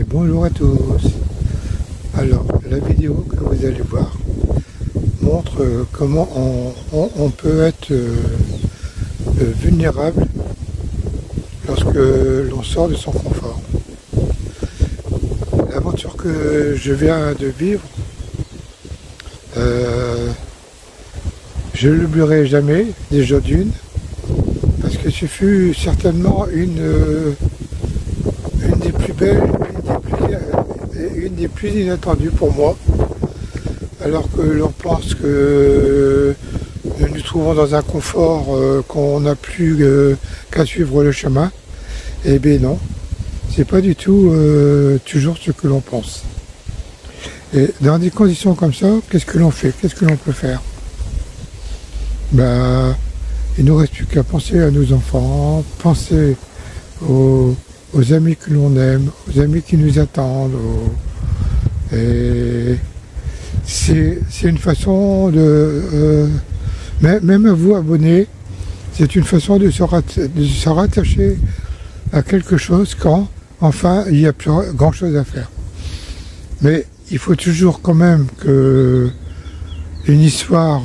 bonjour à tous. Alors, la vidéo que vous allez voir montre comment on peut être vulnérable lorsque l'on sort de son confort. L'aventure que je viens de vivre, je ne l'oublierai jamais, déjà d'une, parce que ce fut certainement une des plus belles, une des plus inattendues pour moi, alors que l'on pense que nous nous trouvons dans un confort, qu'on n'a plus qu'à suivre le chemin. Eh bien non, c'est pas du tout toujours ce que l'on pense. Et dans des conditions comme ça, qu'est-ce que l'on fait? Qu'est-ce que l'on peut faire? Ben, il ne nous reste plus qu'à penser à nos enfants, penser aux amis que l'on aime, aux amis qui nous attendent. Et c'est une façon de... même à vous, abonnés, c'est une façon de se rattacher à quelque chose quand, enfin, il n'y a plus grand-chose à faire. Mais il faut toujours quand même que une histoire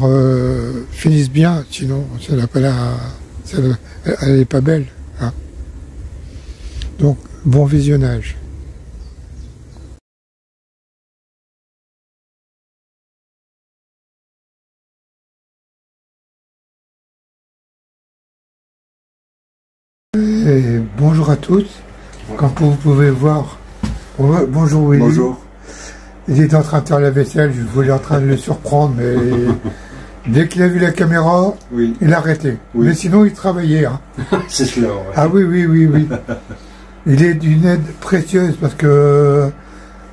finisse bien, sinon ça n'a pas elle n'est pas belle. Hein. Donc, bon visionnage. Et bonjour à tous. Comme vous pouvez voir, bonjour Willy. Bonjour. Il est en train de faire la vaisselle, je voulais en train de le surprendre, mais dès qu'il a vu la caméra, oui, il a arrêté. Oui. Mais sinon, il travaillait. Hein. C'est cela, ouais. Ah oui, oui, oui, oui. Il est d'une aide précieuse parce que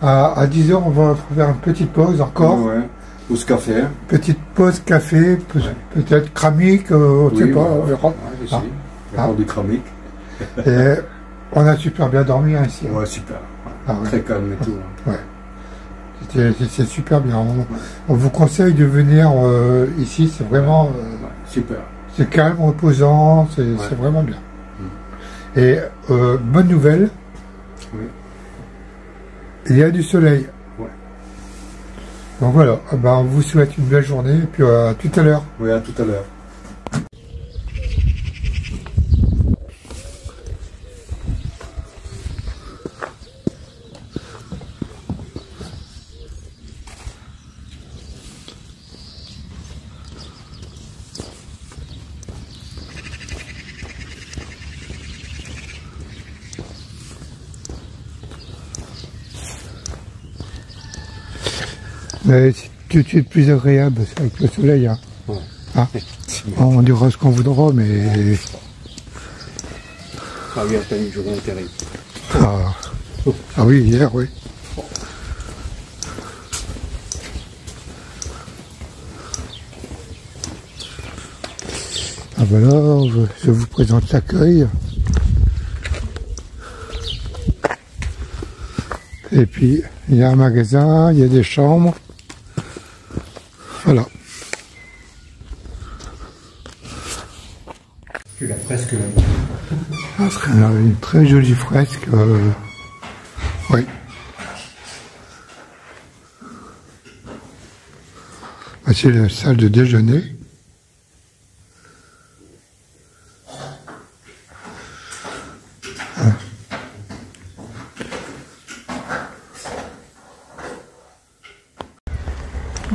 à 10 h, on va faire une petite pause encore. Ouais, pause café. Petite pause café, peut-être cramique, on ne sait pas. On verra. Ouais, du cramique. Et on a super bien dormi hein, ici. Ouais, super. Ah, ouais. Très calme et tout. Ouais. C'est super bien. On vous conseille de venir ici, c'est vraiment super. C'est calme, reposant, c'est vraiment bien. Et bonne nouvelle, il y a du soleil. Ouais. Donc voilà, ben, on vous souhaite une belle journée et puis à tout à l'heure. Oui, à tout à l'heure. Mais c'est tout de suite plus agréable avec le soleil. Hein. Ouais. Hein, on dira ce qu'on voudra, mais... Ah oui, c'était une journée terrible. Ah oui, hier, oui. Ah ben là, je vous présente l'accueil. Et puis, il y a un magasin, il y a des chambres. Voilà. La fresque. Ah, c'est une très jolie fresque. Oui. Ah, c'est la salle de déjeuner. Ah.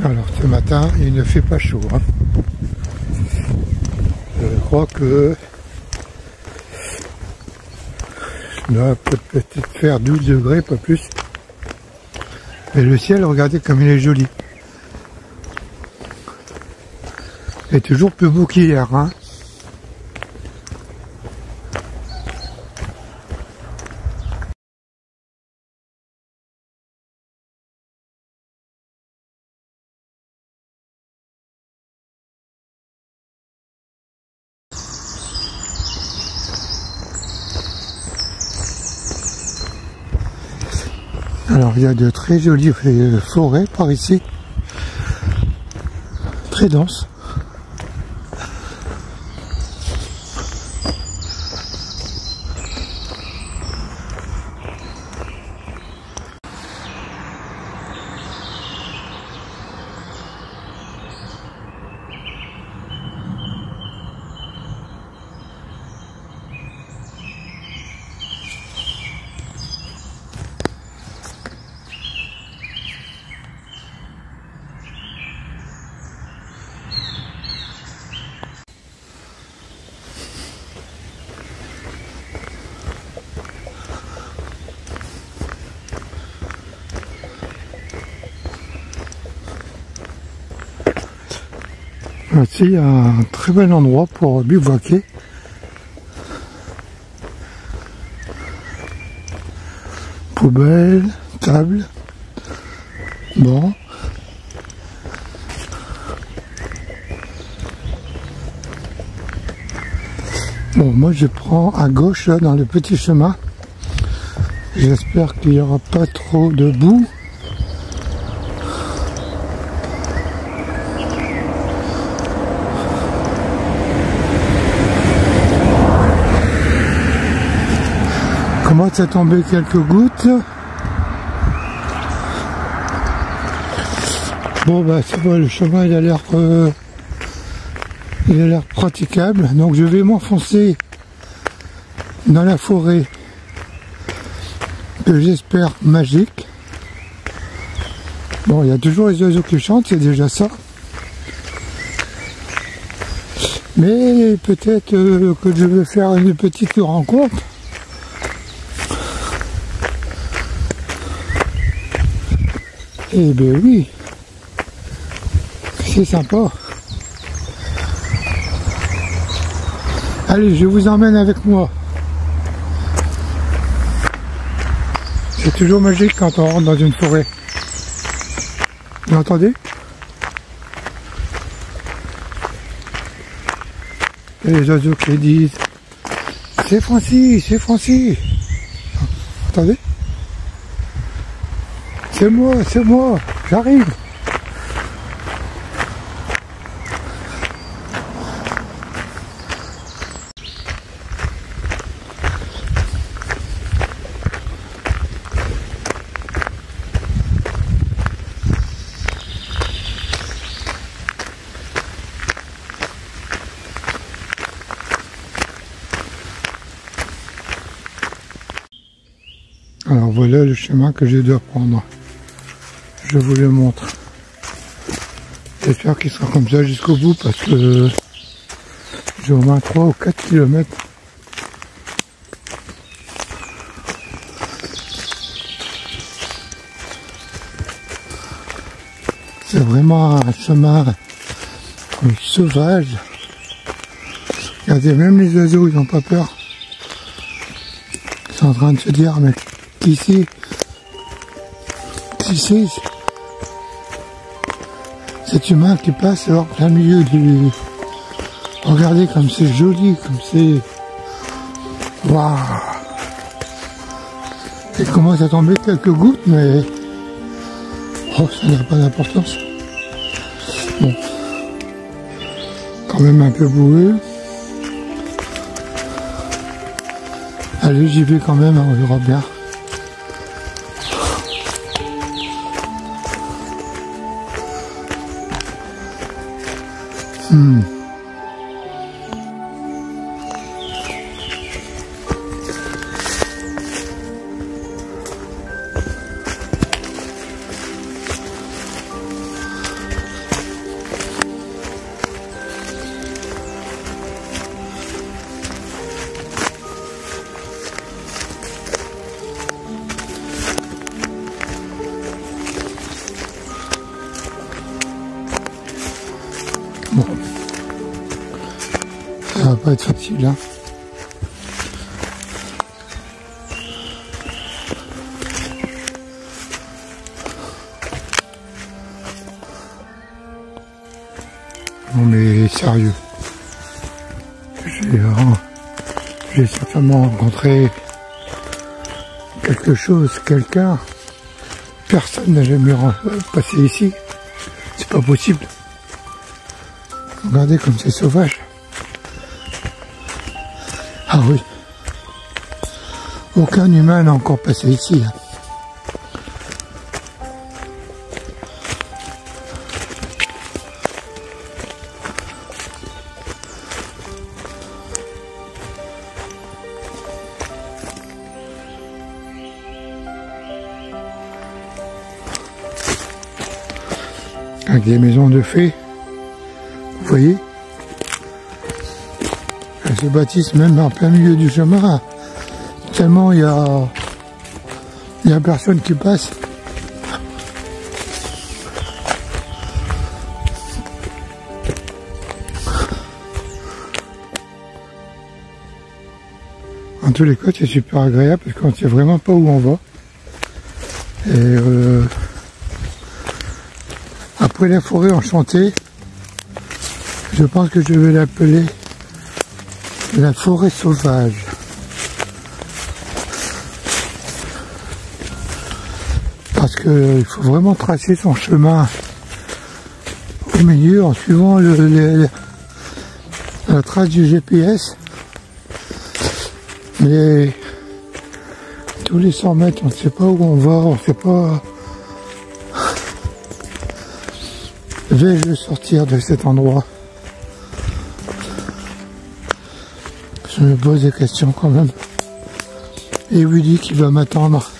Alors ce matin, il ne fait pas chaud. Hein. Je crois que je dois peut-être faire 12 degrés, pas plus. Mais le ciel, regardez comme il est joli. Il est toujours plus beau qu'hier. Hein. Alors il y a de très jolies forêts par ici, très denses. Ici, il y a un très bel endroit pour bivouaquer. Poubelle, table, banc. Bon, moi je prends à gauche là, dans le petit chemin. J'espère qu'il n'y aura pas trop de boue. Commence à tomber quelques gouttes. Bon bah c'est bon, le chemin il a l'air praticable, donc je vais m'enfoncer dans la forêt que j'espère magique. Bon, il y a toujours les oiseaux qui chantent, c'est déjà ça. Mais peut-être que je vais faire une petite rencontre. Eh bien oui, c'est sympa. Allez, je vous emmène avec moi. C'est toujours magique quand on rentre dans une forêt. Vous entendez? Et les oiseaux qui disent « C'est Francis, c'est Francis !» Attendez? C'est moi, j'arrive. Alors voilà le chemin que je dois prendre. Je vous le montre. J'espère qu'il sera comme ça jusqu'au bout parce que j'ai au moins 3 ou 4 km. C'est vraiment un chemin sauvage. Regardez, même les oiseaux, ils n'ont pas peur. Ils sont en train de se dire, mais qui c'est? Cet humain qui passe en plein milieu du... Regardez comme c'est joli, comme c'est... Waouh! Il commence à tomber quelques gouttes, mais... Oh, ça n'a pas d'importance. Bon. Quand même un peu boueux. Allez, j'y vais quand même, on verra bien. Bon, ça va pas être facile, hein. Non mais sérieux, j'ai certainement rencontré quelque chose, quelqu'un. Personne n'a jamais passé ici, c'est pas possible. Regardez comme c'est sauvage. Ah oui. Aucun humain n'a encore passé ici. Avec des maisons de fées. Vous voyez? Elles se bâtissent même en plein milieu du chemin. Tellement il y a personne qui passe. tous les cas, c'est super agréable parce qu'on ne sait vraiment pas où on va. Et après la forêt enchantée, je pense que je vais l'appeler la forêt sauvage. Parce qu'il faut vraiment tracer son chemin au milieu en suivant la trace du GPS. Mais tous les 100 mètres, on ne sait pas où on va, on ne sait pas. Vais-je sortir de cet endroit? Je me pose des questions quand même. Et Willy qui va m'attendre.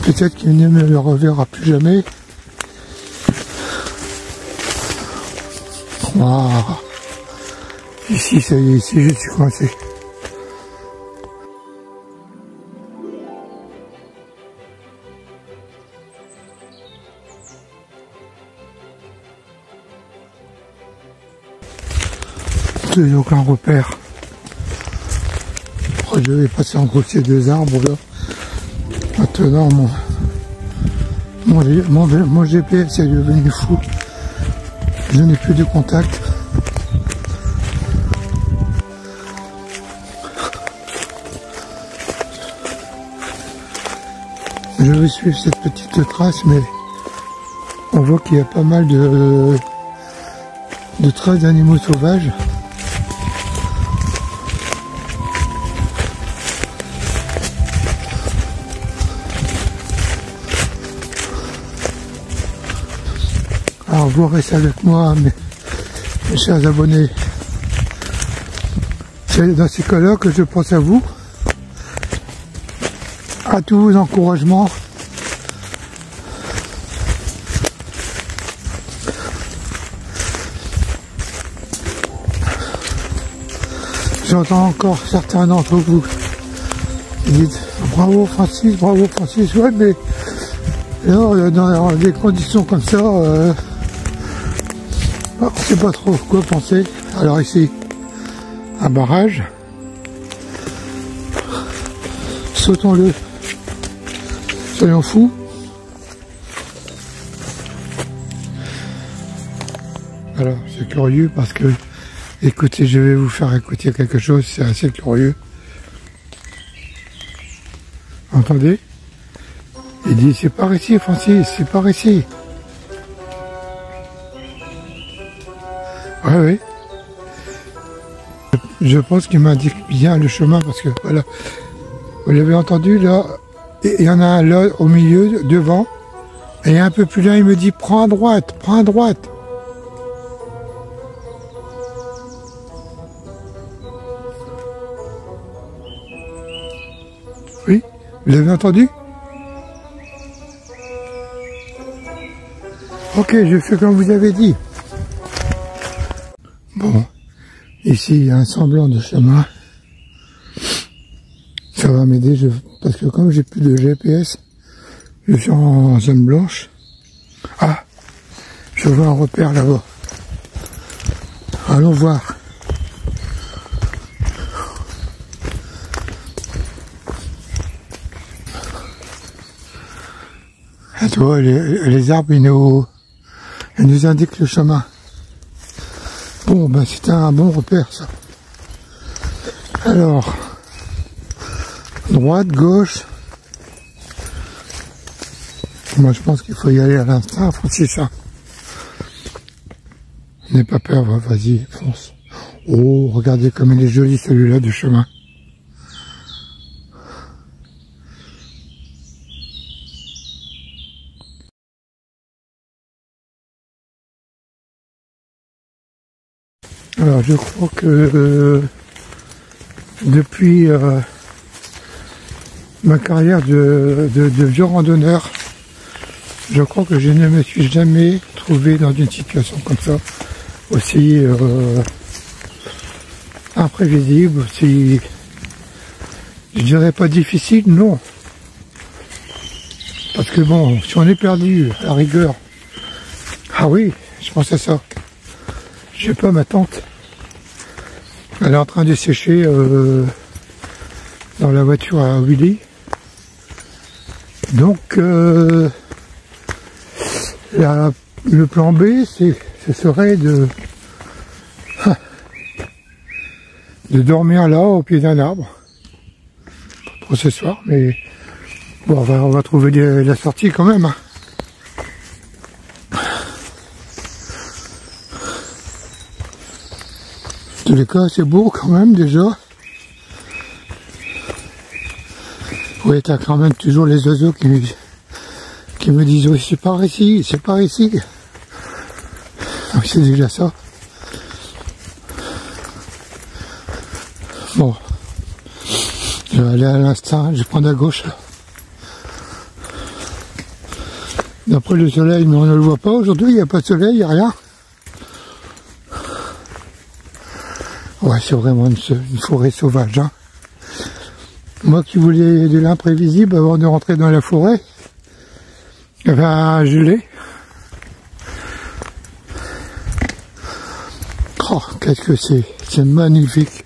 Peut-être qu'il ne me le reverra plus jamais. Waouh. Ici, ça y est, ici je suis coincé. Plus aucun repère. Oh, je vais passer entre ces deux arbres là. Maintenant mon GPS est devenu fou. Je n'ai plus de contact. Je vais suivre cette petite trace, mais on voit qu'il y a pas mal de traces d'animaux sauvages. Alors vous restez avec moi, mes chers abonnés. C'est dans ces cas-là que je pense à vous, à tous vos encouragements. J'entends encore certains d'entre vous qui disent bravo Francis, ouais, mais là, dans des conditions comme ça, on ne sait pas trop quoi penser. Alors ici, un barrage. Sautons-le. Soyons fous. Alors, c'est curieux parce que, écoutez, je vais vous faire écouter quelque chose, c'est assez curieux. Entendez? Il dit, c'est par ici, Francis, c'est par ici. Ouais, oui. Je pense qu'il m'indique bien le chemin parce que, voilà. Vous l'avez entendu, là, il y en a un là, au milieu, devant. Et un peu plus loin, il me dit, prends à droite, prends à droite. Oui, vous l'avez entendu? Ok, je fais comme vous avez dit. Bon, ici, il y a un semblant de chemin. Ça va m'aider, parce que comme j'ai plus de GPS, je suis en zone blanche. Ah, je vois un repère là-bas. Allons voir. Ah, tu vois, les arbres, ils nous indiquent le chemin. Bon, ben c'était un bon repère, ça. Alors, droite, gauche. Moi, je pense qu'il faut y aller à l'instant, c'est ça. N'aie pas peur, vas-y, fonce. Oh, regardez comme il est joli celui-là du chemin. Alors, je crois que depuis ma carrière de vieux randonneur, je crois que je ne me suis jamais trouvé dans une situation comme ça, aussi imprévisible, aussi, je dirais pas difficile, non. Parce que bon, si on est perdu, à la rigueur, ah oui, je pense à ça. Je sais pas, ma tante, elle est en train de sécher dans la voiture à Willy. Donc le plan B, ce serait de dormir là au pied d'un arbre pour ce soir, mais bon, on va trouver la sortie quand même. En tous les cas, c'est beau quand même déjà. Oui, t'as quand même toujours les oiseaux qui me disent oui, c'est par ici, c'est par ici. Donc c'est déjà ça. Bon, je vais aller à l'instinct, je vais prendre à gauche là. D'après le soleil, mais on ne le voit pas aujourd'hui, il n'y a pas de soleil, il n'y a rien. Ouais, c'est vraiment une forêt sauvage, hein. Moi qui voulais de l'imprévisible avant de rentrer dans la forêt, eh ben, je l'ai. Oh, qu'est-ce que c'est magnifique.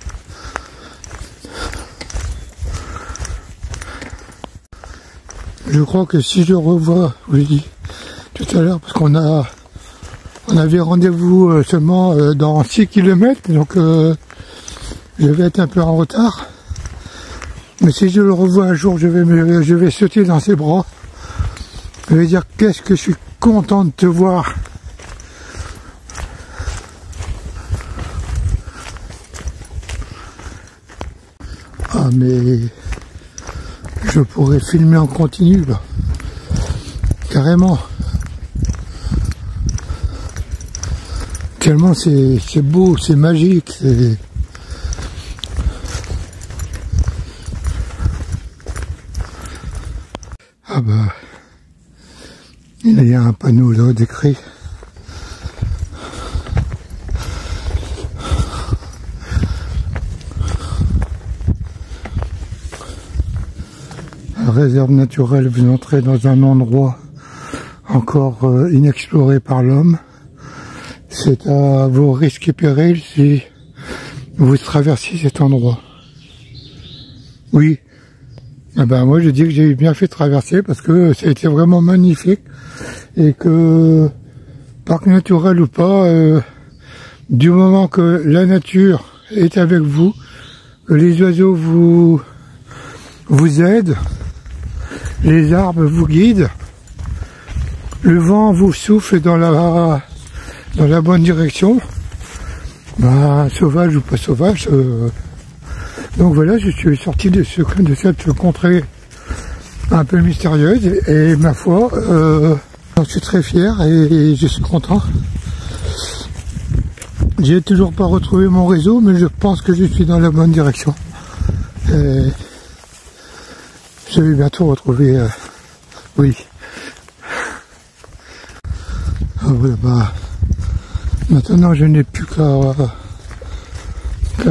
Je crois que si je revois, je l'ai dit tout à l'heure, parce qu'on avait rendez-vous seulement dans 6 km, donc je vais être un peu en retard. Mais si je le revois un jour, je vais sauter dans ses bras. Je vais dire qu'est-ce que je suis content de te voir. Ah mais je pourrais filmer en continu là. Carrément. Tellement c'est beau, c'est magique, c'est... Ah bah, il y a un panneau là décrit. Réserve naturelle, vous entrez dans un endroit encore inexploré par l'homme. C'est à vos risques et périls si vous traversez cet endroit. Oui. Eh ben moi je dis que j'ai bien fait de traverser parce que ça a été vraiment magnifique et que parc naturel ou pas, du moment que la nature est avec vous, que les oiseaux vous aident, les arbres vous guident, le vent vous souffle dans la bonne direction, bah, sauvage ou pas sauvage. Donc voilà, je suis sorti de cette contrée un peu mystérieuse et ma foi, j'en suis très fier et je suis content. J'ai toujours pas retrouvé mon réseau, mais je pense que je suis dans la bonne direction. Et je vais bientôt retrouver, oui. Ah oui, bah, maintenant je n'ai plus qu'à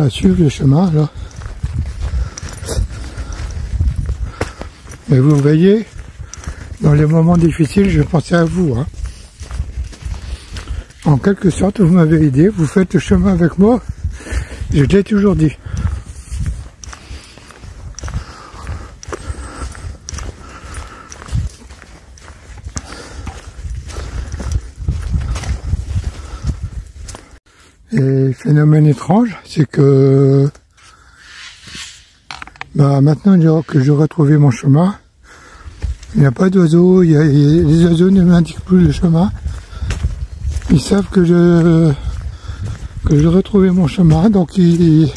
suivre le chemin là. Mais vous voyez, dans les moments difficiles, je pensais à vous. Hein. En quelque sorte, vous m'avez aidé, vous faites le chemin avec moi, je l'ai toujours dit. Et phénomène étrange, c'est que bah, maintenant que j'ai retrouvé mon chemin, il n'y a pas d'oiseaux, les oiseaux ne m'indiquent plus le chemin. Ils savent que j'ai retrouvé mon chemin, donc ils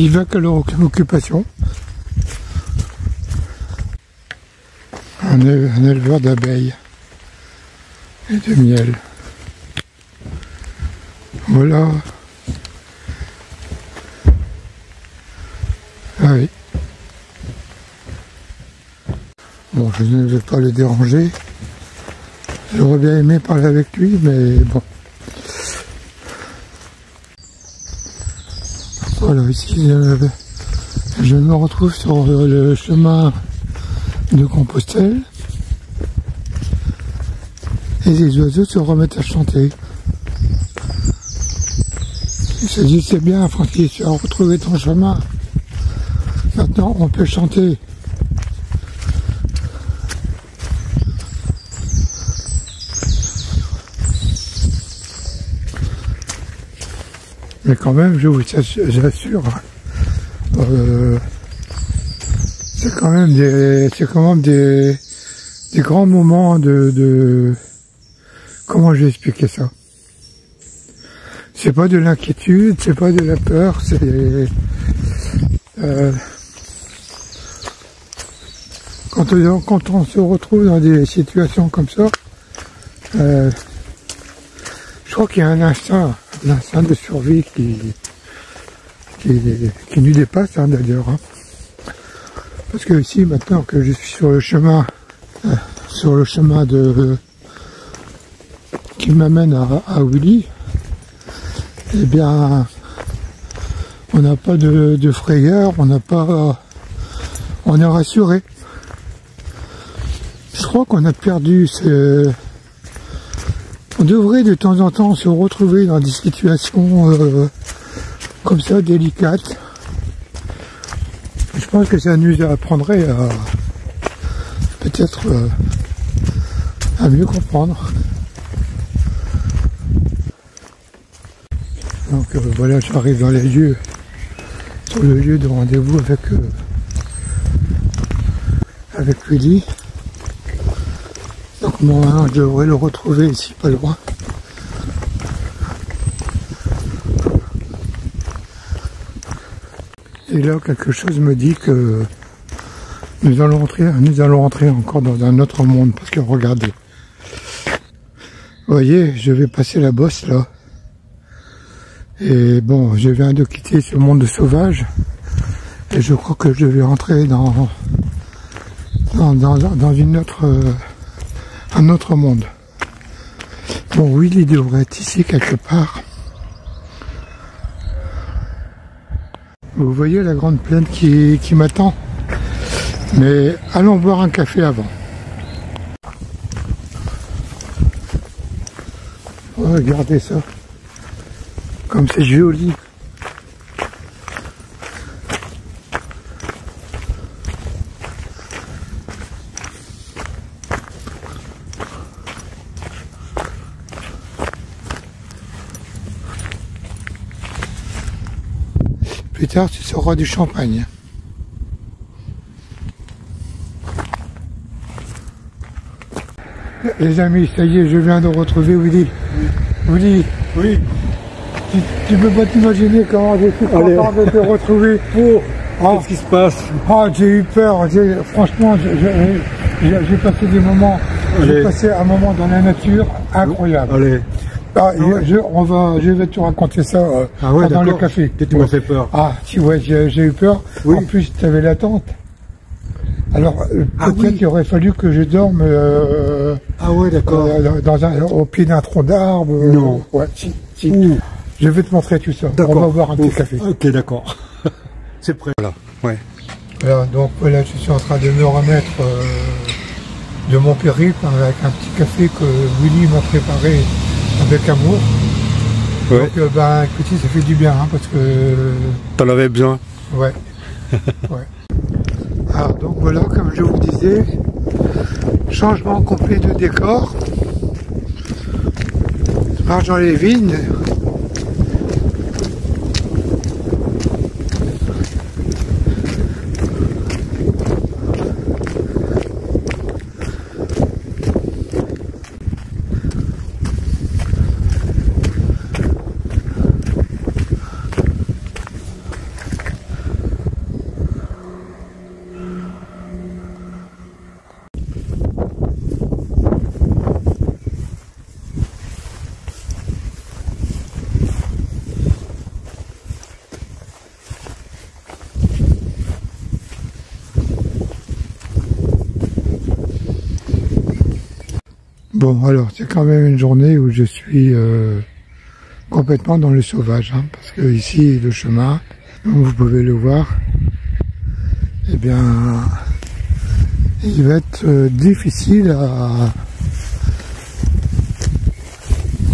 vaquent à leur occupation. Un éleveur d'abeilles et de miel. Voilà. Ah oui. Bon, je ne vais pas le déranger. J'aurais bien aimé parler avec lui, mais bon. Voilà, ici, je me retrouve sur le chemin de Compostelle. Et les oiseaux se remettent à chanter. Ils se disent, c'est bien, Francis, tu as retrouvé ton chemin. Maintenant, on peut chanter. Mais quand même, je vous assure, c'est quand même des grands moments de comment je vais expliquer ça. C'est pas de l'inquiétude, c'est pas de la peur, c'est quand on se retrouve dans des situations comme ça, je crois qu'il y a un instinct de survie qui nous dépasse, hein, d'ailleurs. Hein. Parce que ici, maintenant que je suis sur le chemin qui m'amène à Willy, eh bien, on n'a pas de frayeur, on est rassuré. Je crois qu'on a perdu on devrait de temps en temps se retrouver dans des situations comme ça, délicates. Je pense que ça nous apprendrait à peut-être à mieux comprendre. Donc voilà, j'arrive dans les lieux, sur le lieu de rendez-vous avec Willy. Donc moi, je devrais le retrouver ici, pas loin. Et là, quelque chose me dit que nous allons entrer encore dans un autre monde, parce que regardez. Vous voyez, je vais passer la bosse là. Et bon, je viens de quitter ce monde sauvage. Et je crois que je vais entrer dans un autre monde. Bon, Willy devrait être ici quelque part. Vous voyez la grande plaine qui m'attend. Mais allons boire un café avant. Regardez ça. Comme c'est joli. Plus tard, tu sauras du champagne. Les amis, ça y est, je viens de retrouver Willy. Willy. Oui. Tu peux pas t'imaginer comment je suis content de te retrouver. Qu'est-ce qui se passe? J'ai eu peur. Franchement, j'ai passé des moments. J'ai passé un moment dans la nature incroyable. Allez. Je vais te raconter ça pendant le café. Tu m'as fait peur. Si, ouais, j'ai eu peur. Oui. En plus, tu avais la tente. Alors, peut-être qu'il aurait fallu que je dorme d'accord. Au pied d'un tronc d'arbre. Non. Ouais, si. Je vais te montrer tout ça. On va boire un petit café. Ok, d'accord. C'est prêt. Voilà. Ouais. Voilà, donc voilà, je suis en train de me remettre de mon périple avec un petit café que Willy m'a préparé avec amour. Ouais. Donc, écoutez, ça fait du bien, hein, parce que... T'en avais besoin. Ouais. Ouais. Alors, donc voilà, comme je vous disais, changement complet de décor. Je marche dans les vignes. Bon, alors, c'est quand même une journée où je suis complètement dans le sauvage, hein, parce que ici, le chemin, comme vous pouvez le voir, eh bien, il va être difficile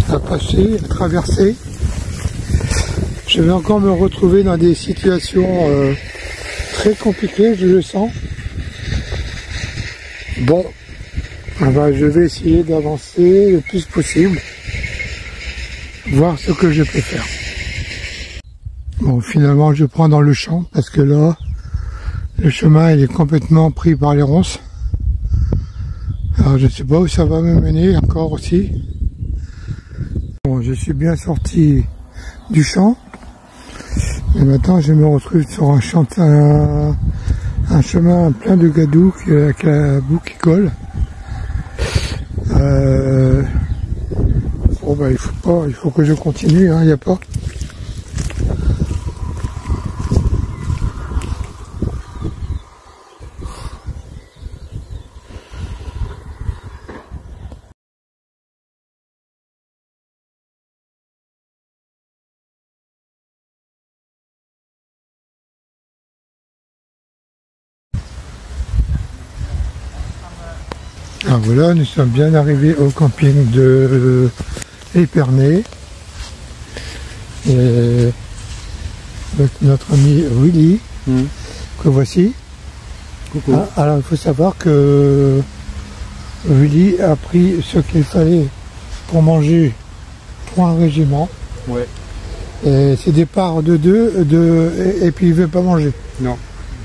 à passer, à traverser. Je vais encore me retrouver dans des situations très compliqué, je le sens. Bon, je vais essayer d'avancer le plus possible, voir ce que je peux faire. Bon, finalement, je prends dans le champ parce que là, le chemin il est complètement pris par les ronces. Alors, je ne sais pas où ça va me mener encore aussi. Bon, je suis bien sorti du champ. Et maintenant, je me retrouve sur un chemin plein de gadou avec la boue qui colle. Bon, bah, il faut que je continue, hein, il n'y a pas. Ah, voilà, nous sommes bien arrivés au camping de Épernay. Et avec notre ami Willy, que voici. Coucou. Ah, alors il faut savoir que Willy a pris ce qu'il fallait pour manger pour un régiment. Ouais. Et c'est des parts de deux, et puis il veut pas manger. Non.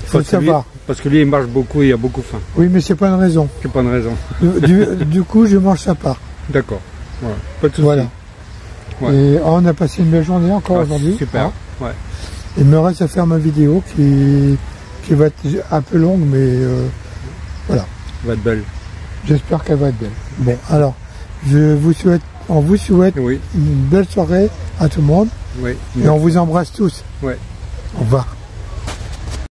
Il faut le savoir. Parce que lui il marche beaucoup et il a beaucoup faim. Oui, mais c'est pas une raison. C'est pas une raison. Du coup, je mange sa part. D'accord. Ouais. Pas de soucis. Voilà. Ouais. Et on a passé une belle journée encore aujourd'hui. Super. Hein. Ouais. Il me reste à faire ma vidéo qui va être un peu longue, mais voilà. Elle va être belle. J'espère qu'elle va être belle. Bon, alors, on vous souhaite Oui. une belle soirée à tout le monde. Oui. Et on vous embrasse tous. Ouais. Au revoir.